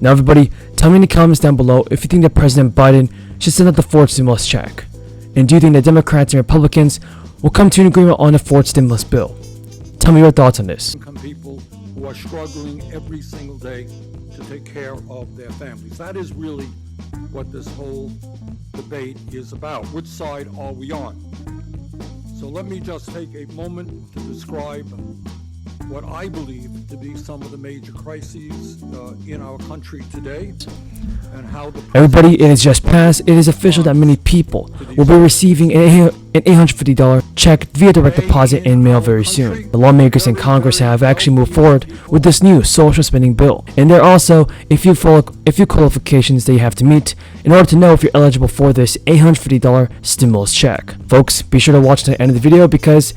Now everybody, tell me in the comments down below if you think that President Biden should send out the fourth stimulus check. And do you think that Democrats and Republicans will come to an agreement on the fourth stimulus bill? Tell me your thoughts on this. People who are struggling every single day to take care of their families. That is really what this whole debate is about. Which side are we on? So let me just take a moment to describe what I believe to be some of the major crises in our country today, and how the everybody, it is just passed. It is official that many people will be receiving an $850 check via direct deposit in mail very soon. The lawmakers in Congress have actually moved forward with this new social spending bill, and there are also a few qualifications that you have to meet in order to know if you're eligible for this $850 stimulus check. Folks, be sure to watch to the end of the video because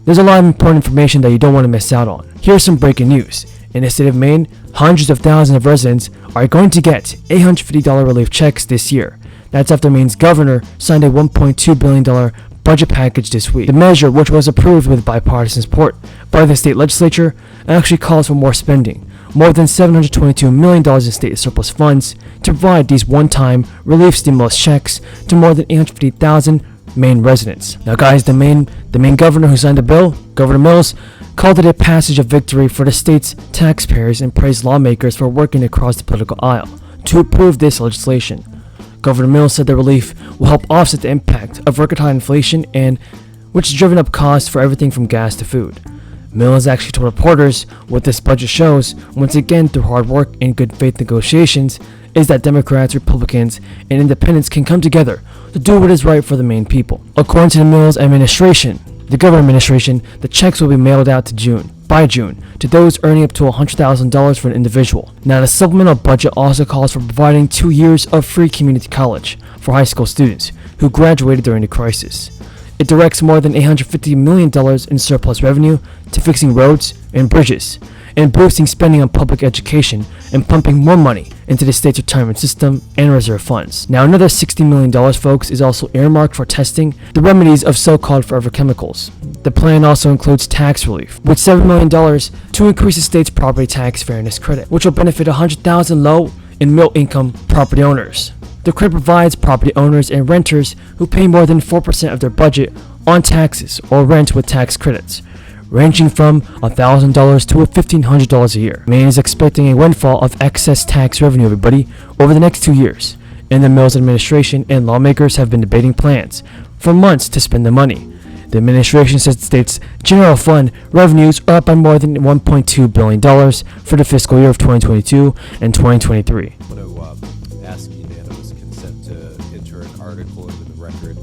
there's a lot of important information that you don't want to miss out on. Here's some breaking news. In the state of Maine, hundreds of thousands of residents are going to get $850 relief checks this year. That's after Maine's governor signed a $1.2 billion budget package this week. The measure, which was approved with bipartisan support by the state legislature, actually calls for more spending, more than $722 million in state surplus funds, to provide these one-time relief stimulus checks to more than 850,000 Maine residents. Now guys, the Maine governor who signed the bill, Governor Mills, called it a passage of victory for the state's taxpayers and praised lawmakers for working across the political aisle to approve this legislation. Governor Mills said the relief will help offset the impact of record high inflation and which has driven up costs for everything from gas to food. Mills actually told reporters what this budget shows, once again through hard work and good faith negotiations, is that Democrats, Republicans, and Independents can come together to do what is right for the Maine people. According to the Mills administration, the government administration, the checks will be mailed out by June to those earning up to $100,000 for an individual. Now, the supplemental budget also calls for providing 2 years of free community college for high school students who graduated during the crisis. It directs more than $850 million in surplus revenue to fixing roads and bridges, and boosting spending on public education and pumping more money into the state's retirement system and reserve funds. Now, another $60 million, folks, is also earmarked for testing the remedies of so-called forever chemicals. The plan also includes tax relief, with $7 million to increase the state's property tax fairness credit, which will benefit 100,000 low and middle-income property owners. The credit provides property owners and renters who pay more than 4% of their budget on taxes or rent with tax credits, ranging from $1,000 to $1,500 a year. Maine is expecting a windfall of excess tax revenue, everybody, over the next 2 years, and the Mills administration and lawmakers have been debating plans for months to spend the money. The administration says the state's general fund revenues are up by more than $1.2 billion for the fiscal year of 2022 and 2023. I want to ask unanimous consent to enter an article into the record.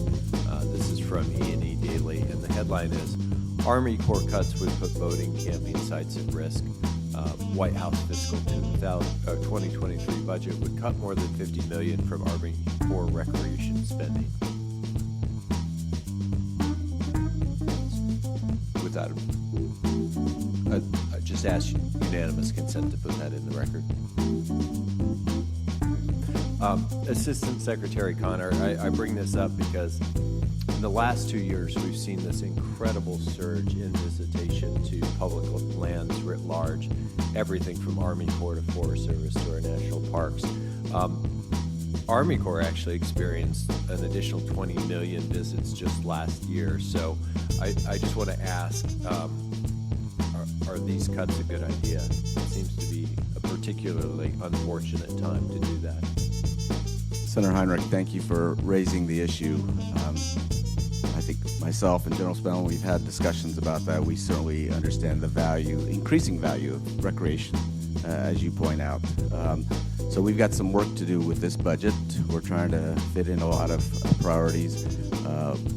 This is from E&E Daily, and the headline is, Army Corps cuts would put voting campaign sites at risk. White House fiscal 2023 budget would cut more than $50 million from Army Corps recreation spending. With that, I just ask unanimous consent to put that in the record. Assistant Secretary Connor, I bring this up because in the last 2 years, we've seen this incredible surge in visitation to public lands writ large, everything from Army Corps to Forest Service to our national parks. Army Corps actually experienced an additional 20 million visits just last year. So I just want to ask, are these cuts a good idea? It seems to be a particularly unfortunate time to do that. Senator Heinrich, thank you for raising the issue. I think myself and General Spellman, we've had discussions about that. We certainly understand the value, increasing value of recreation, as you point out. So we've got some work to do with this budget. We're trying to fit in a lot of priorities,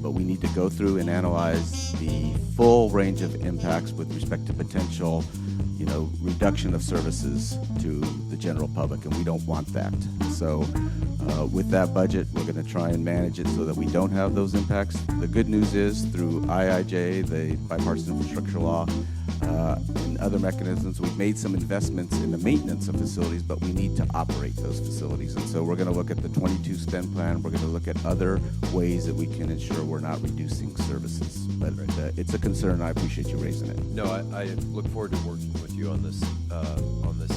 but we need to go through and analyze the full range of impacts with respect to potential, reduction of services to the general public, and we don't want that. So with that budget, we're going to try and manage it so that we don't have those impacts. The good news is through IIJ, the Bipartisan Infrastructure Law, and other mechanisms, we've made some investments in the maintenance of facilities, but we need to operate those facilities. And so we're going to look at the 22 spend plan. We're going to look at other ways that we can ensure we're not reducing services. But it's a concern. I appreciate you raising it. No, I look forward to working with you on this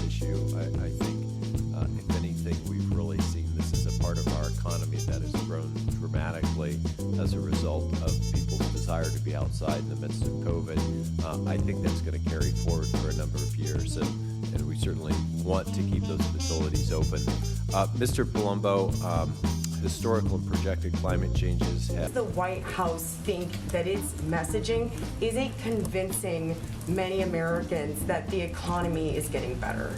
issue. I think as a result of people's desire to be outside in the midst of COVID. I think that's going to carry forward for a number of years, and we certainly want to keep those facilities open. Mr. Palumbo, historical and projected climate changes have... The White House think that its messaging isn't convincing many Americans that the economy is getting better?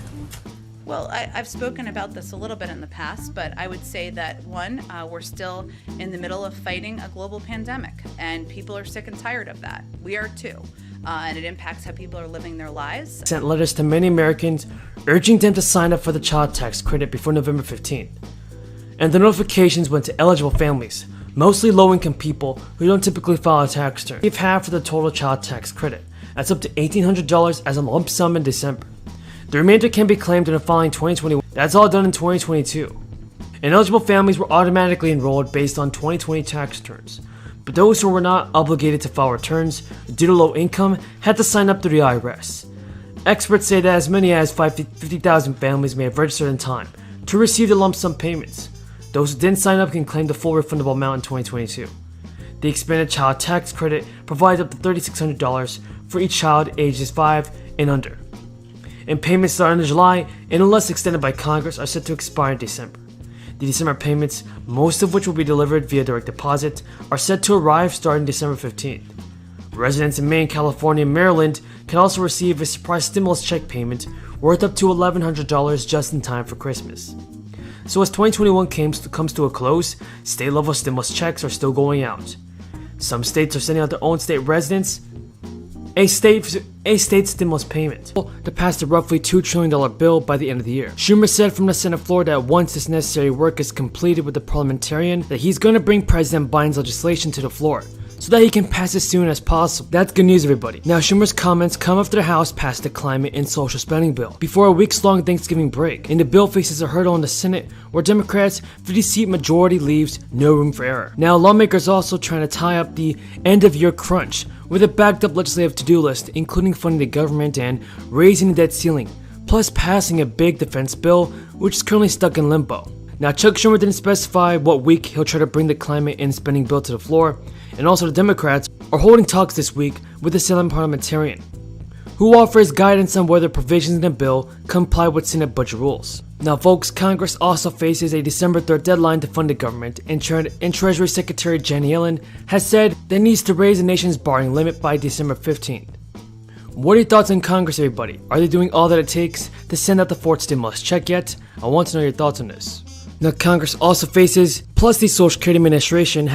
Well, I've spoken about this a little bit in the past, but I would say that one, we're still in the middle of fighting a global pandemic, and people are sick and tired of that. We are too, and it impacts how people are living their lives. Sent letters to many Americans urging them to sign up for the child tax credit before November 15th. And the notifications went to eligible families, mostly low-income people who don't typically file a tax return. Give half for the total child tax credit. That's up to $1,800 as a lump sum in December. The remainder can be claimed in the following 2021. That's all done in 2022. And eligible families were automatically enrolled based on 2020 tax returns. But those who were not obligated to file returns due to low income had to sign up through the IRS. Experts say that as many as 50,000 families may have registered in time to receive the lump sum payments. Those who didn't sign up can claim the full refundable amount in 2022. The expanded child tax credit provides up to $3,600 for each child ages 5 and under. And payments starting in July, and unless extended by Congress, are set to expire in December. The December payments, most of which will be delivered via direct deposit, are set to arrive starting December 15th. Residents in Maine, California, and Maryland can also receive a surprise stimulus check payment worth up to $1,100 just in time for Christmas. So as 2021 comes to a close, state-level stimulus checks are still going out. Some states are sending out their own state residents a state stimulus payment to pass the roughly $2 trillion bill by the end of the year. Schumer said from the Senate floor that once this necessary work is completed with the parliamentarian, that he's going to bring President Biden's legislation to the floor so that he can pass as soon as possible. That's good news, everybody. Now, Schumer's comments come after the House passed the climate and social spending bill before a weeks-long Thanksgiving break, and the bill faces a hurdle in the Senate where Democrats' 50-seat majority leaves no room for error. Now, lawmakers are also trying to tie up the end-of-year crunch with a backed-up legislative to-do list, including funding the government and raising the debt ceiling, plus passing a big defense bill, which is currently stuck in limbo. Now, Chuck Schumer didn't specify what week he'll try to bring the climate and spending bill to the floor, and also the Democrats are holding talks this week with the Senate parliamentarian, who offers guidance on whether provisions in the bill comply with Senate budget rules. Now, folks, Congress also faces a December 3rd deadline to fund the government, and Treasury Secretary Janet Yellen has said that it needs to raise the nation's borrowing limit by December 15th. What are your thoughts on Congress, everybody? Are they doing all that it takes to send out the fourth stimulus check yet? I want to know your thoughts on this. Now, Congress also faces, plus the Social Security Administration